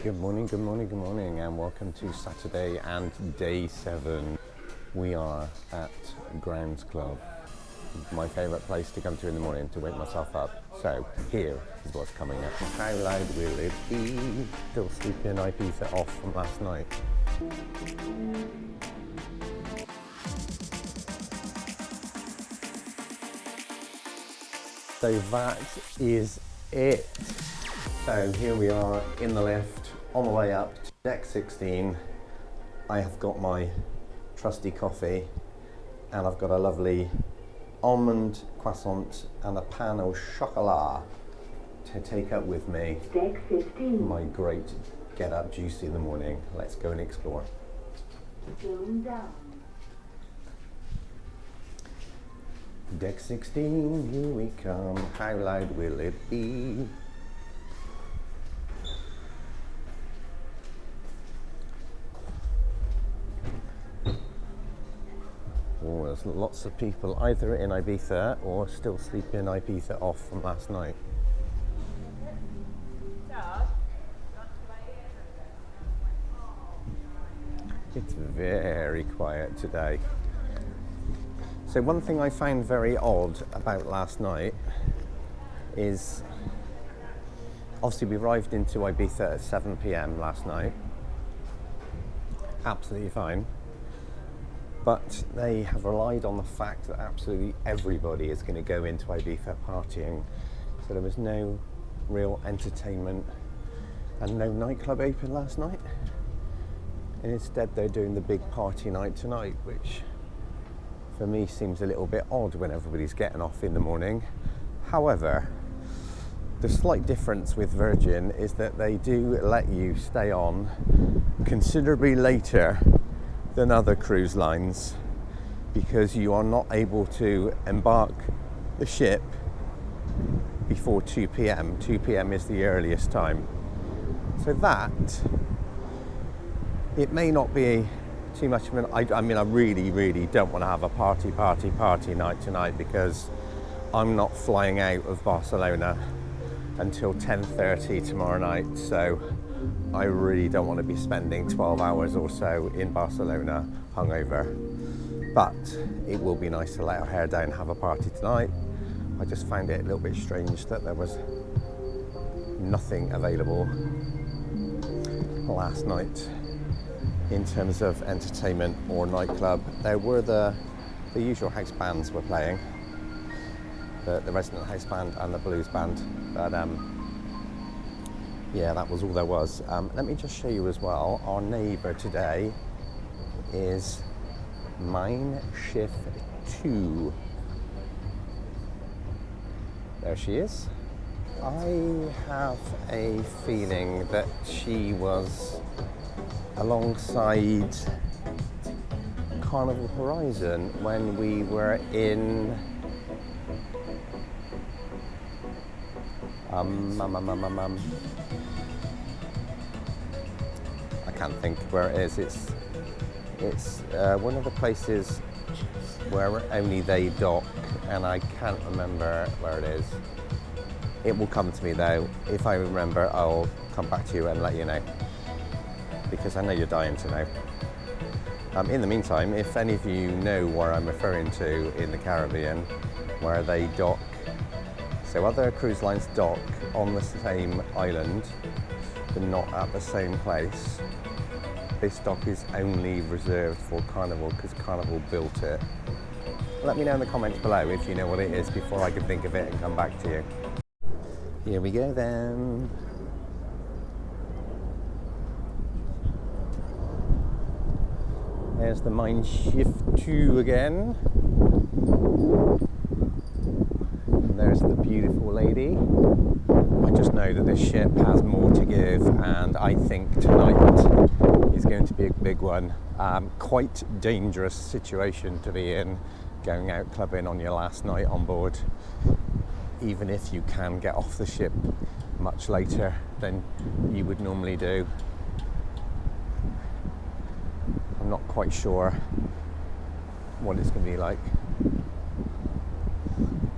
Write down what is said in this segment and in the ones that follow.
Good morning, good morning, good morning, and welcome to Saturday and day 7. We are at Grounds Club, my favourite place to come to in the morning to wake myself up. So here is what's coming up. How loud will it be? Still sleeping Ibiza off from last night. So that is it. So here we are in the lift, on the way up to deck 16. I have got my trusty coffee and I've got a lovely almond croissant and a pan au chocolat to take up with me. Deck 15. My great get up juice in the morning. Let's go and explore. Zoom down. Deck 16, here we come. How loud will it be? Oh, there's lots of people either in Ibiza or still sleeping Ibiza off from last night. It's very quiet today. So one thing I found very odd about last night is, obviously we arrived into Ibiza at 7 p.m. last night. Absolutely fine. But they have relied on the fact that absolutely everybody is going to go into Ibiza partying. So there was no real entertainment and no nightclub open last night. And instead they're doing the big party night tonight, which for me seems a little bit odd when everybody's getting off in the morning. However, the slight difference with Virgin is that they do let you stay on considerably later than other cruise lines, because you are not able to embark the ship before 2 p.m. 2 p.m. is the earliest time. So that, it may not be too much of an, I mean, I really don't want to have a party night tonight, because I'm not flying out of Barcelona until 10:30 tomorrow night. So I really don't want to be spending 12 hours or so in Barcelona hungover. But it will be nice to let our hair down and have a party tonight. I just found it a little bit strange that there was nothing available last night in terms of entertainment or nightclub. There were the usual house bands were playing, the resident house band and the blues band, but yeah, that was all there was. Let me just show you as well, our neighbour today is Mein Schiff 2. There she is. I have a feeling that she was alongside Carnival Horizon when we were in I can't think where it is. It's one of the places where only they dock, and I can't remember where it is. It will come to me though. If I remember, I'll come back to you and let you know, because I know you're dying to know. In the meantime, if any of you know where I'm referring to in the Caribbean, where they dock, so other cruise lines dock on the same island, but not at the same place. This dock is only reserved for Carnival because Carnival built it. Let me know in the comments below if you know what it is before I can think of it and come back to you. Here we go then. There's the Mein Schiff 2 again. And there's the beautiful lady. I just know that this ship has more to give, and I think tonight is going to be a big one. Quite dangerous situation to be in, going out clubbing on your last night on board, even if you can get off the ship much later than you would normally do. I'm not quite sure what it's going to be like.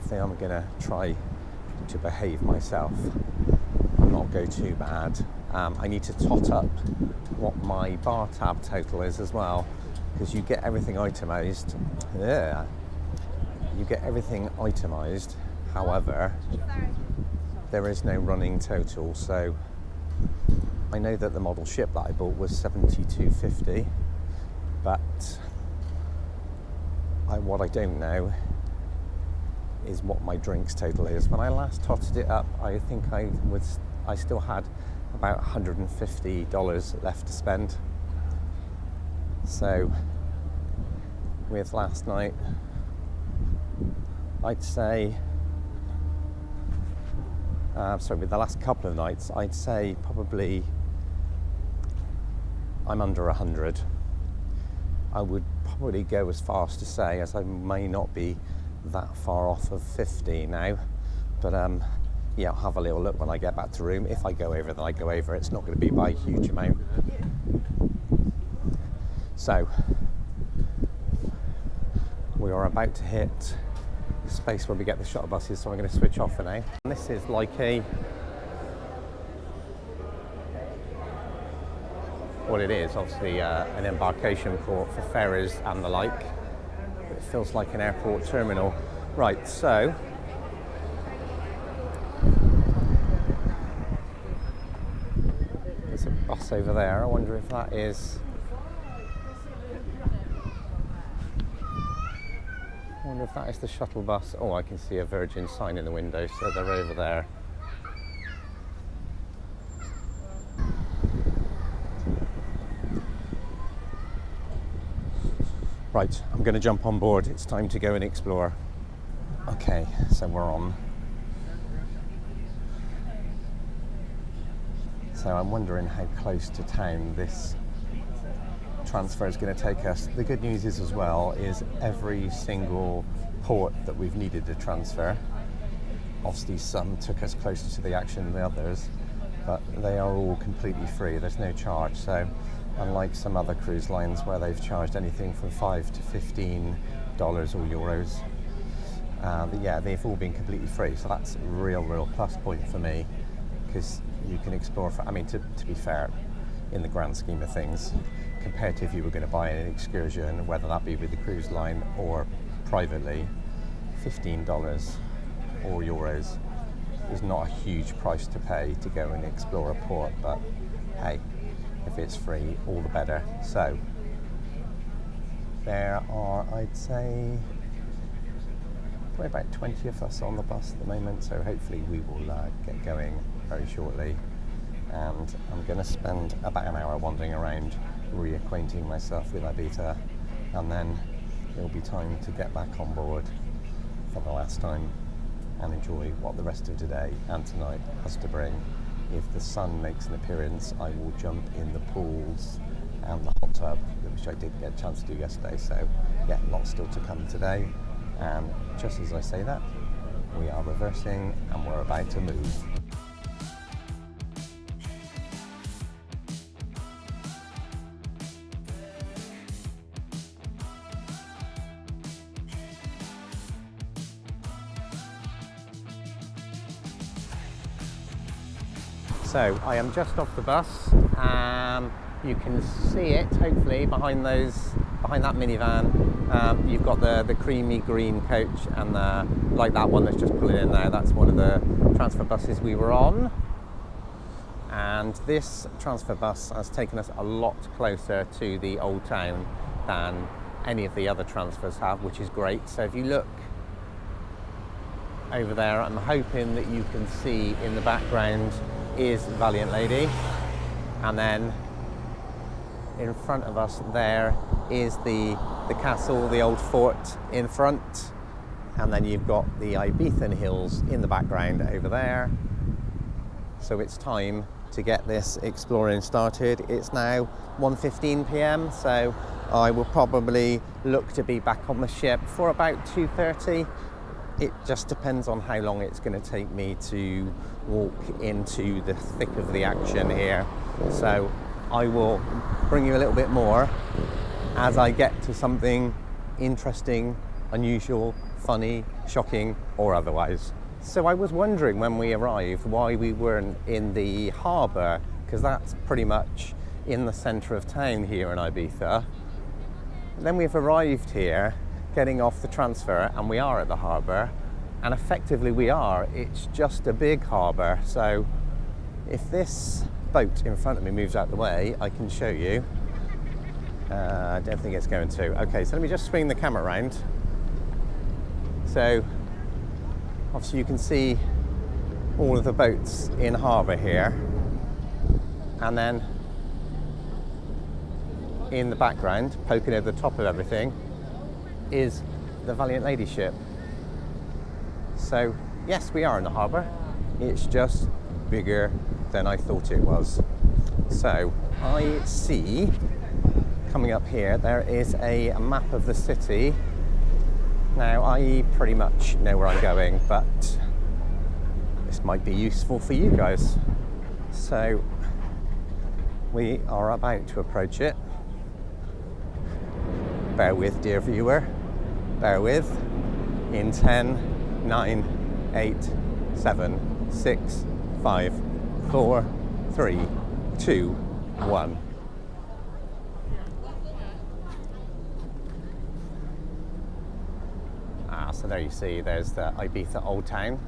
I think I'm going to try to behave myself and not go too bad, I need to tot up what my bar tab total is as well, because you get everything itemised. Yeah, you get everything itemised. However, there is no running total. So I know that the model ship that I bought was $72.50, but what I don't know is what my drinks total is. When I last totted it up, I think I still had about $150 left to spend. So with last night, I'd say, with the last couple of nights, I'd say probably I'm under 100. I would probably go as far as to say, as I may not be that far off of 50 now, but yeah, I'll have a little look when I get back to room. If I go over, then I go over. It's not going to be by a huge amount. So we are about to hit the space where we get the shuttle buses, so I'm going to switch off for now. And this is like what it is, obviously an embarkation port for ferries and the like. It feels like an airport terminal. Right, so there's a bus over there. I wonder if that is, the shuttle bus. Oh, I can see a Virgin sign in the window, so they're over there. Right, I'm going to jump on board. It's time to go and explore. Okay, so we're on. So I'm wondering how close to town this transfer is going to take us. The good news is as well is every single port that we've needed to transfer, obviously some took us closer to the action than the others, but they are all completely free. There's no charge. So unlike some other cruise lines where they've charged anything from $5 to $15 or euros, yeah, they've all been completely free. So that's a real plus point for me, because you can explore. I mean, to be fair, in the grand scheme of things, compared to if you were going to buy an excursion, whether that be with the cruise line or privately, $15 or euros is not a huge price to pay to go and explore a port. But hey, if it's free, all the better. So there are, I'd say, probably about 20 of us on the bus at the moment, so hopefully we will get going very shortly. And I'm going to spend about an hour wandering around, reacquainting myself with Ibiza, and then it'll be time to get back on board for the last time and enjoy what the rest of today and tonight has to bring. If the sun makes an appearance, I will jump in the pools and the hot tub, which I didn't get a chance to do yesterday. So yeah, lots still to come today. And just as I say that, we are reversing and we're about to move. So I am just off the bus. You can see it hopefully behind that minivan. You've got the creamy green coach, and like that one that's just pulling in there, that's one of the transfer buses we were on. And this transfer bus has taken us a lot closer to the Old Town than any of the other transfers have, which is great. So if you look over there, I'm hoping that you can see in the background is Valiant Lady, and then in front of us there is the castle, the old fort in front, and then you've got the Ibiza Hills in the background over there. So it's time to get this exploring started. It's now 1:15 p.m, so I will probably look to be back on the ship for about 2:30. It just depends on how long it's going to take me to walk into the thick of the action here. So I will bring you a little bit more as I get to something interesting, unusual, funny, shocking, or otherwise. So I was wondering when we arrived why we weren't in the harbour, because that's pretty much in the centre of town here in Ibiza. Then we've arrived here, getting off the transfer, and we are at the harbour, and effectively we are. It's just a big harbour, so if this boat in front of me moves out the way, I can show you. I don't think it's going to. Okay, so let me just swing the camera around. So obviously you can see all of the boats in harbour here, and then in the background, poking over the top of everything, is the Valiant Lady ship. So yes, we are in the harbour. It's just bigger than I thought it was. So I see coming up here, there is a map of the city. Now I pretty much know where I'm going, but this might be useful for you guys. So we are about to approach it. Bear with, dear viewer. Bear with. In 10, 9, 8, 7, 6, 5, 4, 3, 2, 1. So there you see, there's the Ibiza Old Town,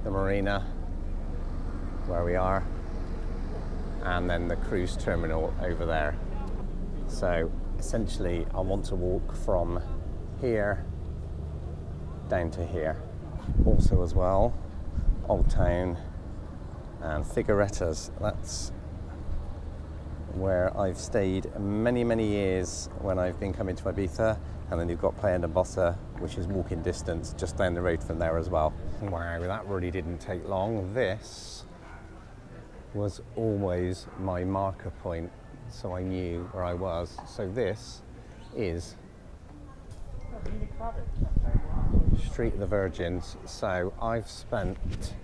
the marina where we are, and then the cruise terminal over there. So essentially I want to walk from here down to here. Also as well, Old Town and Figueretas. That's where I've stayed many, many years when I've been coming to Ibiza. And then you've got Playa de Bossa, which is walking distance just down the road from there as well. Wow, that really didn't take long. This was always my marker point, so I knew where I was. So this is Street of the Virgins. So I've spent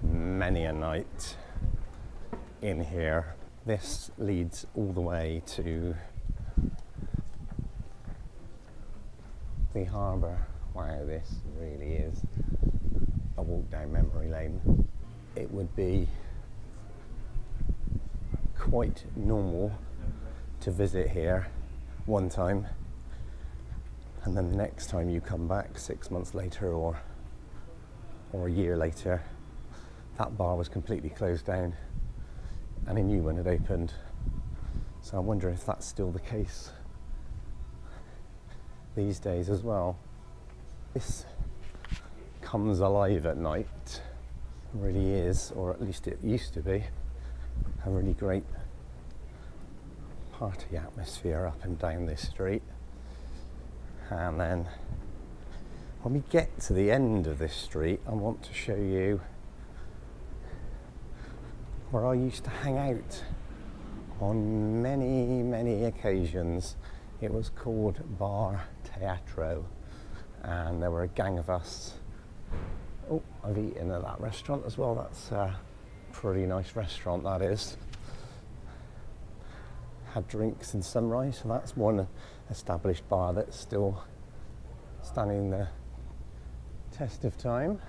many a night in here. This leads all the way to the harbour. Wow, this really is a walk down memory lane. It would be quite normal to visit here one time, and then the next time you come back 6 months later or a year later, that bar was completely closed down and a new one had opened. So I wonder if that's still the case these days as well. This comes alive at night. It really is, or at least it used to be, a really great party atmosphere up and down this street. And then when we get to the end of this street, I want to show you where I used to hang out on many, many occasions. It was called Bar Teatro, and there were a gang of us. Oh, I've eaten at that restaurant as well. That's a pretty nice restaurant, that is. Had drinks in Sunrise, so that's one established bar that's still standing the test of time.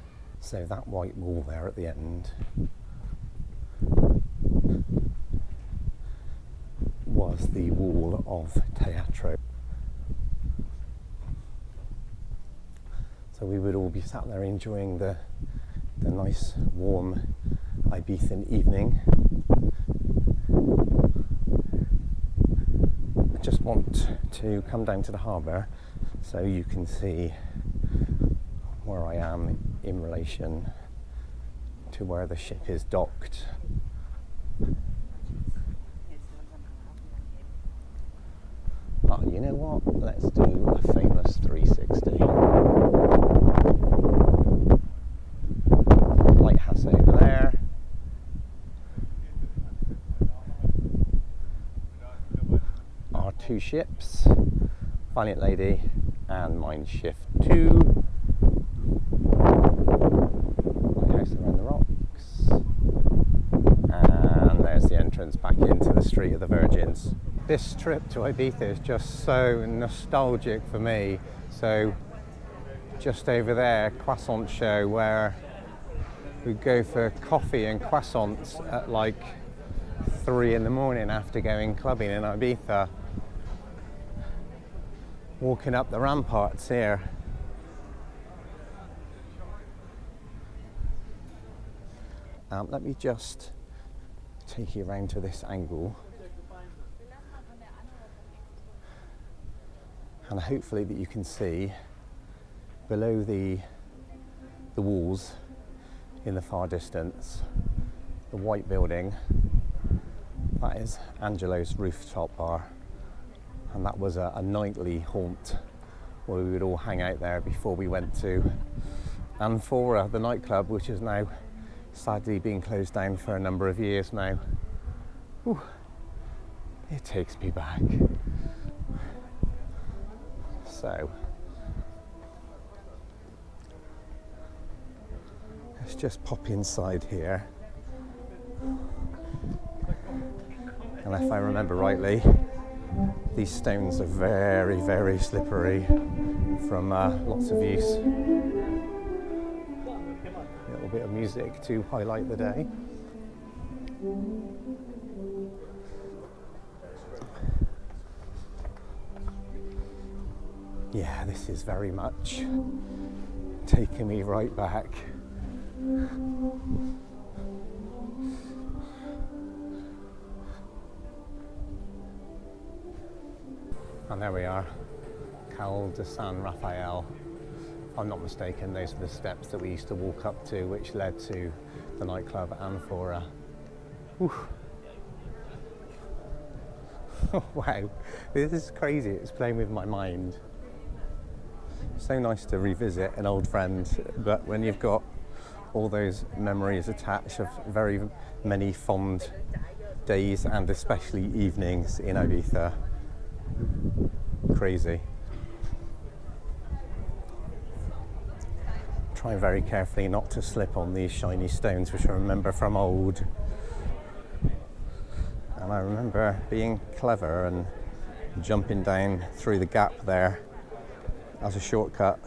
So that white wall there at the end was the wall of Teatro. So we would all be sat there enjoying the nice warm Ibizan evening. I just want to come down to the harbour so you can see where I am in relation to where the ship is docked. Oh, you know what? Let's do a famous 360. Lighthouse over there. Our two ships, Valiant Lady and Mine Shift 2. Lighthouse around the rocks. And there's the entrance back into the Street of the Virgins. This trip to Ibiza is just so nostalgic for me. So just over there, Croissant Show, where We'd go for coffee and croissants at like 3 in the morning after going clubbing in Ibiza. Walking up the ramparts here. Let me just take you around to this angle. And hopefully that you can see below the walls in the far distance, the white building, that is Angelo's rooftop bar. And that was a nightly haunt where we would all hang out there before we went to Amphora, the nightclub, which is now sadly being closed down for a number of years now. Ooh, it takes me back. So, let's just pop inside here. And if I remember rightly, these stones are very, very slippery from lots of use. A little bit of music to highlight the day. Yeah, this is very much taking me right back. And there we are, Cal de San Rafael. If I'm not mistaken, those are the steps that we used to walk up to, which led to the nightclub Amphora. Wow, this is crazy. It's playing with my mind. So nice to revisit an old friend, but when you've got all those memories attached of very many fond days and especially evenings in Ibiza. Crazy. Trying very carefully not to slip on these shiny stones, which I remember from old. And I remember being clever and jumping down through the gap there as a shortcut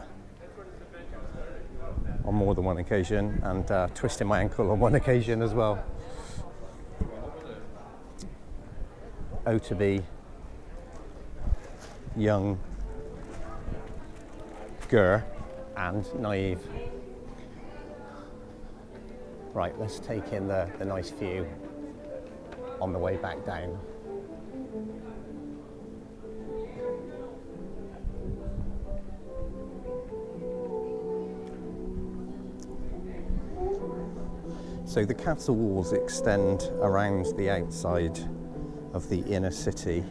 on more than one occasion, and twisting my ankle on one occasion as well. Oh, to be young, and naive. Right, let's take in the nice view on the way back down. So the castle walls extend around the outside of the inner city.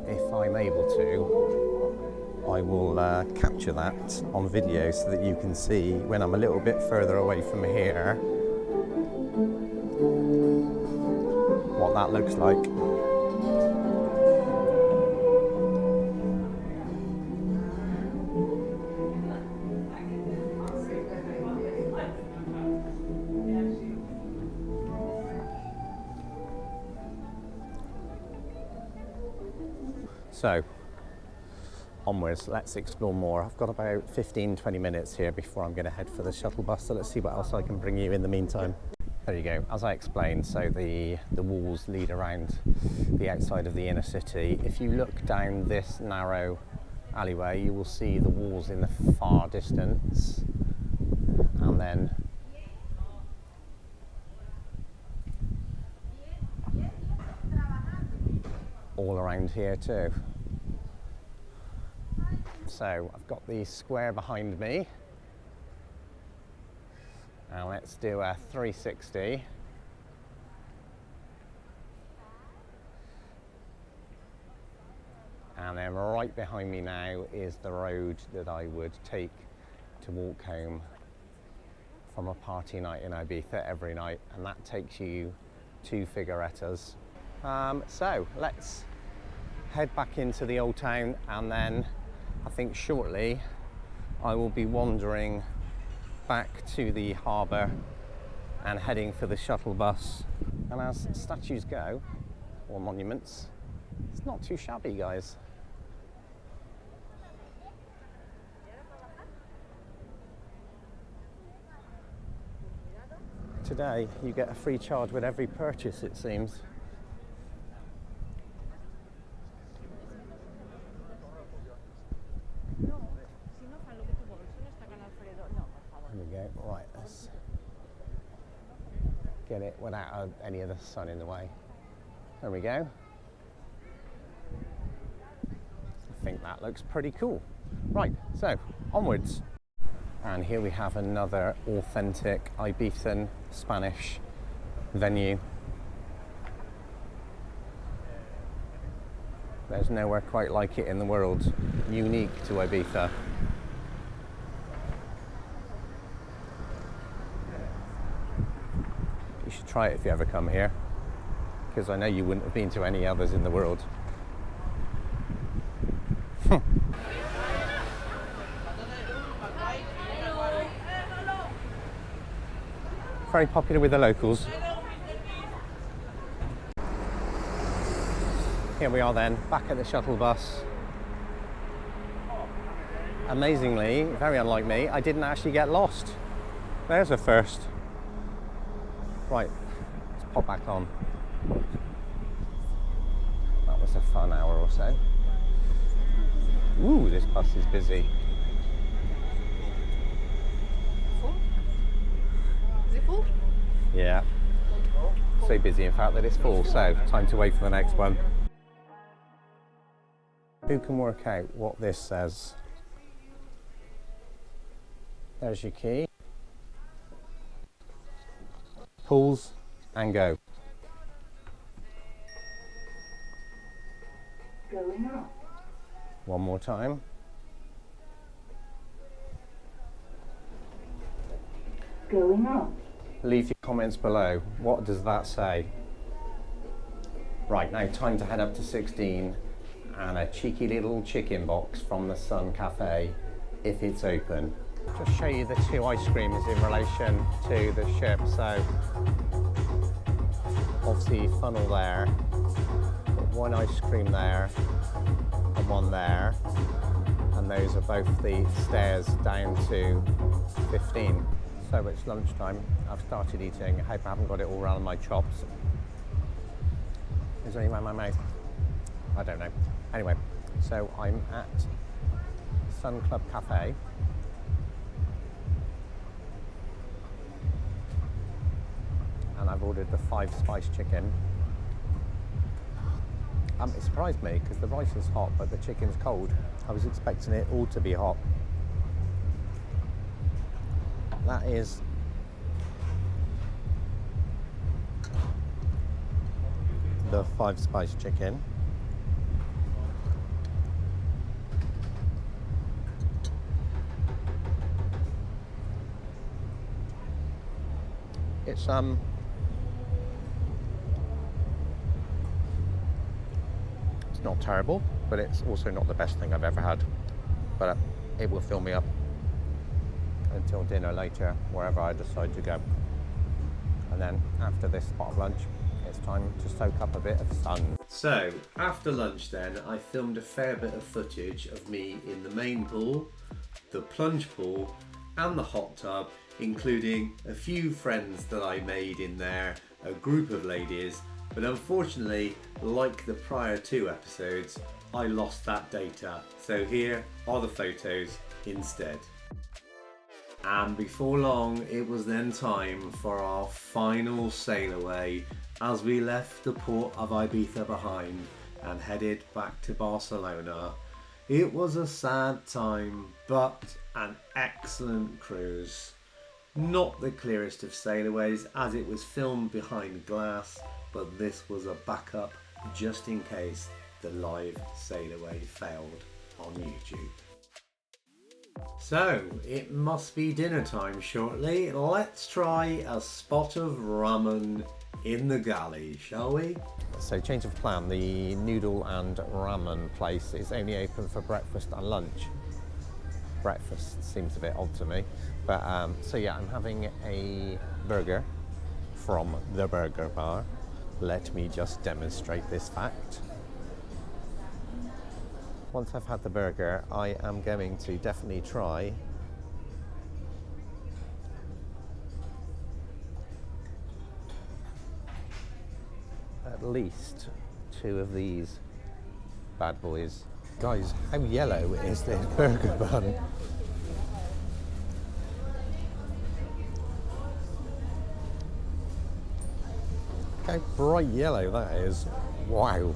If I'm able to, I will capture that on video so that you can see when I'm a little bit further away from here what that looks like. So, onwards, let's explore more. I've got about 15-20 minutes here before I'm going to head for the shuttle bus, so let's see what else I can bring you in the meantime. There you go. As I explained, so the walls lead around the outside of the inner city. If you look down this narrow alleyway, you will see the walls in the far distance, and then all around here too. So I've got the square behind me. Now let's do a 360. And then right behind me now is the road that I would take to walk home from a party night in Ibiza every night, and that takes you to Figueretas. So let's head back into the old town, and then I think shortly I will be wandering back to the harbour and heading for the shuttle bus. And as statues go, or monuments, it's not too shabby, guys. today you get a free charge with every purchase, it seems. There we go. Right, let's get it without any of the sun in the way. There we go. I think that looks pretty cool. Right, so onwards. And here we have another authentic Ibizan Spanish venue. There's nowhere quite like it in the world, unique to Ibiza. You should try it if you ever come here, because I know you wouldn't have been to any others in the world. Very popular with the locals. Here we are then, back at the shuttle bus. Amazingly, very unlike me, I didn't actually get lost. There's a first. Right, let's pop back on. That was a fun hour or so. Ooh, this bus is busy. Full? Yeah, so busy in fact that it's full, so time to wait for the next one. Who can work out what this says? There's your key. Pulls and go. Going up. One more time. Going up. Leave your comments below. What does that say? Right, now time to head up to 16 and a cheeky little chicken box from the Sun Cafe if it's open. Just show you the two ice creams in relation to the ship. So obviously funnel there, one ice cream there and one there, and those are both the stairs down to 15. So it's lunchtime. I've started eating. I hope I haven't got it all around my chops. Is there any around my mouth? I don't know. Anyway, so I'm at Sun Club Cafe. And I've ordered the 5-spice chicken. It surprised me because the rice is hot, but the chicken's cold. I was expecting it all to be hot. That is the 5-spice chicken. It's not terrible, but it's also not the best thing I've ever had. But it will fill me up until dinner later, wherever I decide to go. And then after this spot of lunch, it's time to soak up a bit of sun. So after lunch then, I filmed a fair bit of footage of me in the main pool, the plunge pool and the hot tub, including a few friends that I made in there, a group of ladies, but unfortunately, like the prior 2 episodes, I lost that data. So here are the photos instead. And before long, it was then time for our final sail away as we left the port of Ibiza behind and headed back to Barcelona. It was a sad time, but an excellent cruise. Not the clearest of sailaways as it was filmed behind glass, but this was a backup just in case the live sailaway failed on YouTube. So, it must be dinner time shortly. Let's try a spot of ramen in the Galley, shall we? So, change of plan. The noodle and ramen place is only open for breakfast and lunch. Breakfast seems a bit odd to me. But, so yeah, I'm having a burger from the burger bar. Let me just demonstrate this fact. Once I've had the burger, I am going to definitely try least 2 of these bad boys. Guys, how yellow is this burger bun? How bright yellow that is. Wow.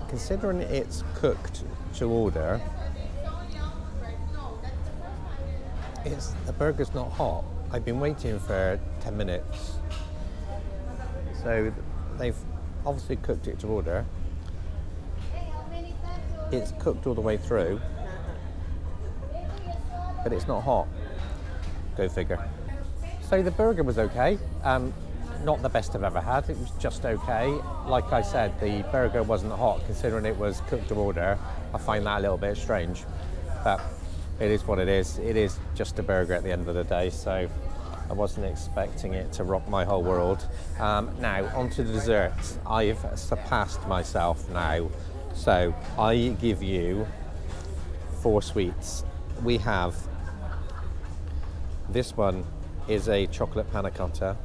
Considering it's cooked to order, the burger's not hot. I've been waiting for 10 minutes. So they've obviously cooked it to order. It's cooked all the way through, but it's not hot. Go figure. So the burger was okay. Not the best I've ever had. It was just okay. Like I said, the burger wasn't hot considering it was cooked to order. I find that a little bit strange, but it is what it is. It is just a burger at the end of the day, so I wasn't expecting it to rock my whole world. Now, onto the desserts. I've surpassed myself now. So I give you 4 sweets. We have, this one is a chocolate panna cotta.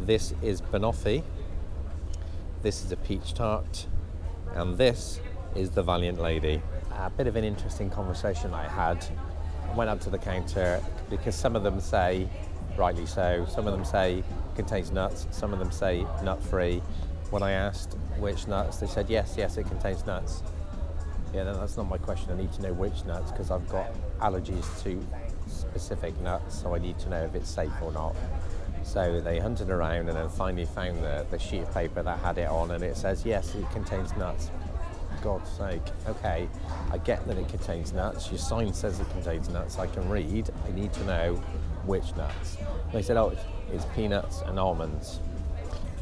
This is banoffee. This is a peach tart. And this is the Valiant Lady. A bit of an interesting conversation I had. I went up to the counter because some of them say, rightly so, some of them say contains nuts, some of them say nut-free. When I asked which nuts, they said, yes, it contains nuts. Yeah, no, that's not my question. I need to know which nuts because I've got allergies to specific nuts, so I need to know if it's safe or not. So they hunted around and then finally found the sheet of paper that had it on, and it says, yes, it contains nuts. God's sake. Okay, I get that it contains nuts. Your sign says it contains nuts. I can read. I need to know which nuts. And they said, oh, it's peanuts and almonds.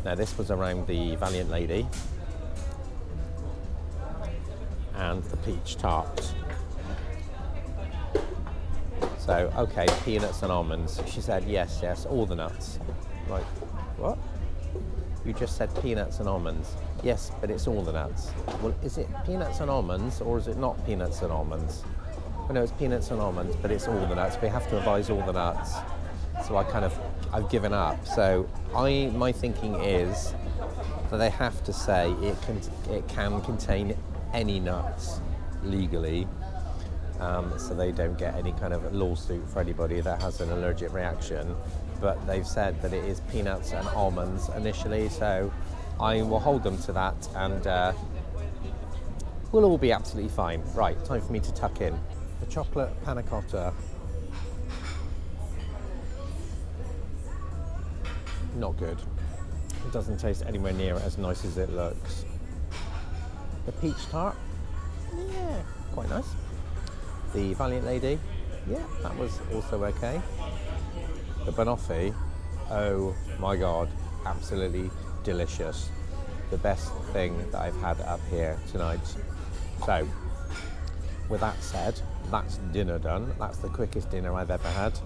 Now this was around the Valiant Lady and the peach tart. So, okay, peanuts and almonds. She said, yes, all the nuts. Like, what? You just said peanuts and almonds. Yes, but it's all the nuts. Well, is it peanuts and almonds or is it not peanuts and almonds? Well, no, it's peanuts and almonds, but it's all the nuts. We have to advise all the nuts. So I've given up. So my thinking is that they have to say it can contain any nuts legally, so they don't get any kind of lawsuit for anybody that has an allergic reaction. But they've said that it is peanuts and almonds initially, so I will hold them to that, and we'll all be absolutely fine. Right, time for me to tuck in. The chocolate panna cotta. Not good. It doesn't taste anywhere near as nice as it looks. The peach tart, yeah, quite nice. The Valiant Lady, yeah, that was also okay. The banoffee, oh my God, absolutely delicious. The best thing that I've had up here tonight. So, with that said, that's dinner done. That's the quickest dinner I've ever had.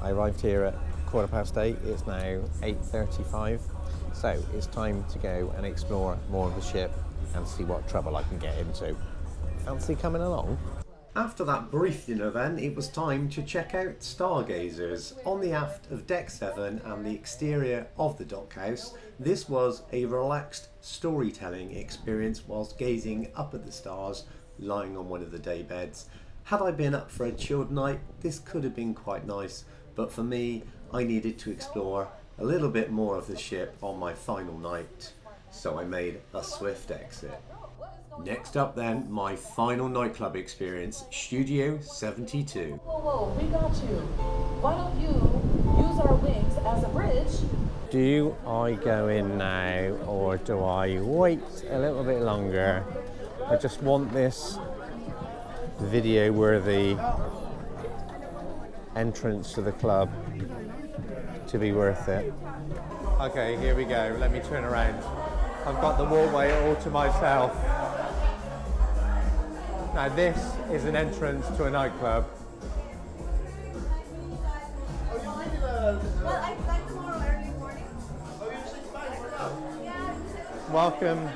I arrived here at 8:15. It's now 8:35. So it's time to go and explore more of the ship and see what trouble I can get into. Fancy coming along? After that brief dinner then, it was time to check out stargazers. On the aft of Deck 7 and the exterior of the dockhouse, this was a relaxed storytelling experience whilst gazing up at the stars, lying on one of the day beds. Had I been up for a chilled night, this could have been quite nice, but for me, I needed to explore a little bit more of the ship on my final night, so I made a swift exit. Next up then, my final nightclub experience, Studio 72. Whoa, we got you. Why don't you use our wings as a bridge? Do I go in now or do I wait a little bit longer? I just want this video-worthy entrance to the club to be worth it. Okay, here we go. Let me turn around. I've got the walkway all to myself. Now this is an entrance to a nightclub. Well, I fly tomorrow early morning. Welcome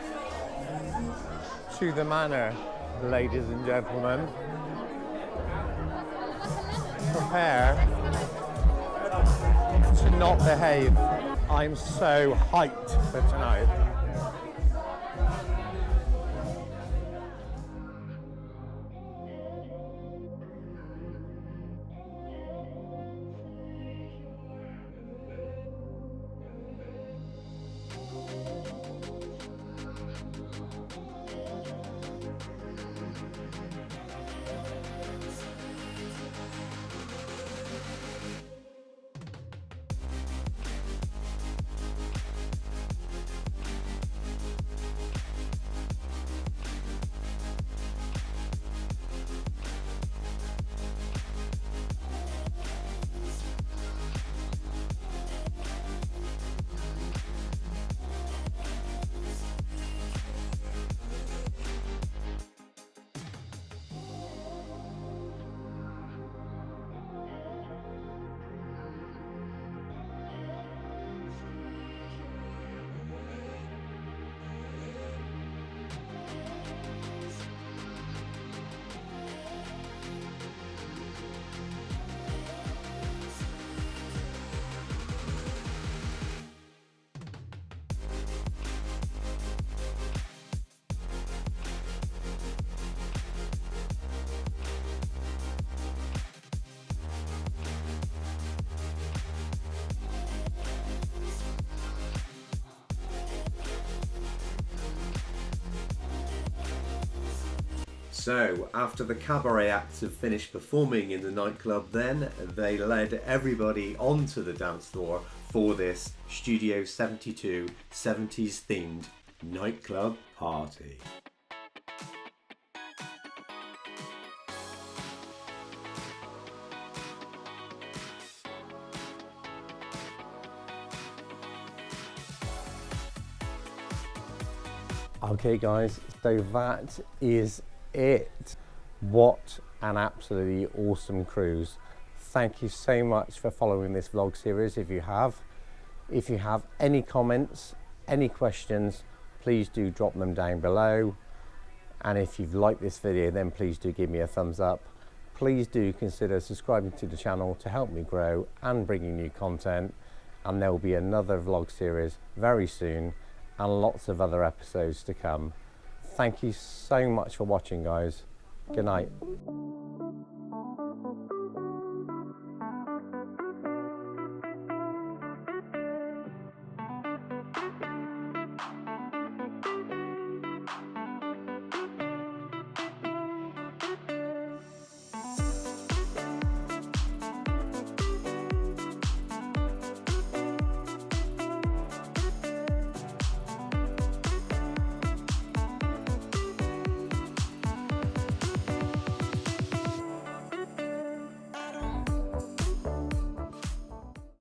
to the Manor, ladies and gentlemen. Prepare to not behave. I'm so hyped for tonight. So, after the cabaret acts have finished performing in the nightclub, then they led everybody onto the dance floor for this Studio 72 70s themed nightclub party. Okay guys, so that is it. What an absolutely awesome cruise. Thank you so much for following this vlog series if you have. If you have any comments, any questions, please do drop them down below. And if you've liked this video, then please do give me a thumbs up. Please do consider subscribing to the channel to help me grow and bring you new content. And there will be another vlog series very soon, and lots of other episodes to come. Thank you so much for watching, guys. Good night.